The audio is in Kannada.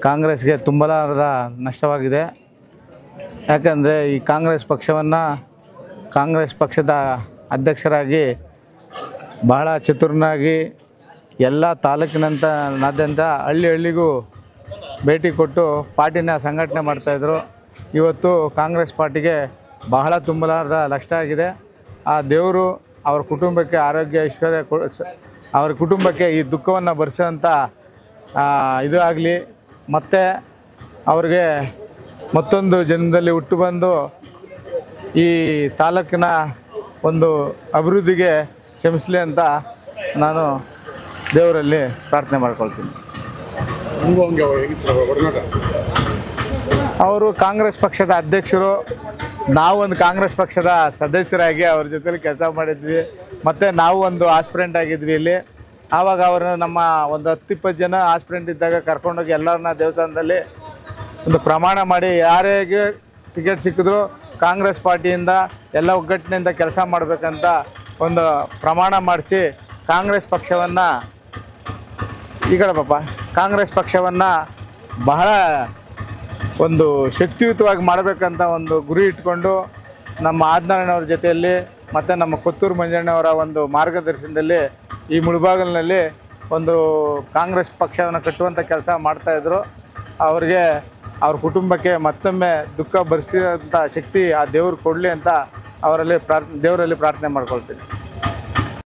ಕಾಂಗ್ರೆಸ್ಗೆ ತುಂಬಲಾರದ ನಷ್ಟವಾಗಿದೆ. ಯಾಕಂದರೆ ಈ ಕಾಂಗ್ರೆಸ್ ಪಕ್ಷದ ಅಧ್ಯಕ್ಷರಾಗಿ ಬಹಳ ಚತುರನಾಗಿ ಎಲ್ಲ ತಾಲೂಕಿನಾದ್ಯಂತ ಹಳ್ಳಿಗೂ ಭೇಟಿ ಕೊಟ್ಟು ಪಾರ್ಟಿನ ಸಂಘಟನೆ ಮಾಡ್ತಾಯಿದ್ರು. ಇವತ್ತು ಕಾಂಗ್ರೆಸ್ ಪಾರ್ಟಿಗೆ ಬಹಳ ತುಂಬಲಾರದ ನಷ್ಟ ಆಗಿದೆ. ಆ ದೇವರು ಅವ್ರ ಕುಟುಂಬಕ್ಕೆ ಆರೋಗ್ಯ ಐಶ್ವರ್ಯ ಅವ್ರ ಕುಟುಂಬಕ್ಕೆ ಈ ದುಃಖವನ್ನು ಭರಿಸೋಂಥ ಇದು ಆಗಲಿ, ಮತ್ತು ಅವ್ರಿಗೆ ಮತ್ತೊಂದು ಜನ್ಮದಲ್ಲಿ ಹುಟ್ಟು ಬಂದು ಈ ತಾಲೂಕಿನ ಒಂದು ಅಭಿವೃದ್ಧಿಗೆ ಶ್ರಮಿಸಲಿ ಅಂತ ನಾನು ದೇವರಲ್ಲಿ ಪ್ರಾರ್ಥನೆ ಮಾಡ್ಕೊಳ್ತೀನಿ. ಅವರು ಕಾಂಗ್ರೆಸ್ ಪಕ್ಷದ ಅಧ್ಯಕ್ಷರು, ನಾವು ಒಂದು ಕಾಂಗ್ರೆಸ್ ಪಕ್ಷದ ಸದಸ್ಯರಾಗಿ ಅವ್ರ ಜೊತೆಲಿ ಕೆಲಸ ಮಾಡಿದ್ವಿ. ಮತ್ತು ನಾವು ಒಂದು ಆಸ್ಪಿರೆಂಟ್ ಆಗಿದ್ವಿ ಇಲ್ಲಿ. ಆವಾಗ ಅವ್ರನ್ನ ನಮ್ಮ ಒಂದು 10-20 ಜನ ಆಸ್ಪಿರೆಂಟ್ ಇದ್ದಾಗ ಕರ್ಕೊಂಡೋಗಿ ಎಲ್ಲರನ್ನ ದೇವಸ್ಥಾನದಲ್ಲಿ ಒಂದು ಪ್ರಮಾಣ ಮಾಡಿ ಯಾರಿಗೆ ಟಿಕೆಟ್ ಸಿಕ್ಕಿದ್ರು ಕಾಂಗ್ರೆಸ್ ಪಾರ್ಟಿಯಿಂದ ಎಲ್ಲ ಒಗ್ಗಟ್ಟಿನಿಂದ ಕೆಲಸ ಮಾಡಬೇಕಂತ ಒಂದು ಪ್ರಮಾಣ ಮಾಡಿಸಿ ಕಾಂಗ್ರೆಸ್ ಪಕ್ಷವನ್ನು ಬಹಳ ಒಂದು ಶಕ್ತಿಯುತವಾಗಿ ಮಾಡಬೇಕಂತ ಒಂದು ಗುರಿ ಇಟ್ಕೊಂಡು ನಮ್ಮ ಆದ್ನಾರಾಯಣವ್ರ ಜೊತೆಯಲ್ಲಿ ಮತ್ತು ನಮ್ಮ ಕೊತ್ತೂರು ಮಂಜಣ್ಣವರ ಒಂದು ಮಾರ್ಗದರ್ಶನದಲ್ಲಿ ಈ ಮುಳಬಾಗಿಲಿನಲ್ಲಿ ಒಂದು ಕಾಂಗ್ರೆಸ್ ಪಕ್ಷವನ್ನು ಕಟ್ಟುವಂಥ ಕೆಲಸ ಮಾಡ್ತಾಯಿದ್ರು. ಅವ್ರಿಗೆ ಅವ್ರ ಕುಟುಂಬಕ್ಕೆ ಮತ್ತೊಮ್ಮೆ ದುಃಖ ಭರಿಸಿರೋಂಥ ಶಕ್ತಿ ಆ ದೇವ್ರು ಕೊಡಲಿ ಅಂತ ದೇವರಲ್ಲಿ ಪ್ರಾರ್ಥನೆ ಮಾಡ್ಕೊಳ್ತೀನಿ.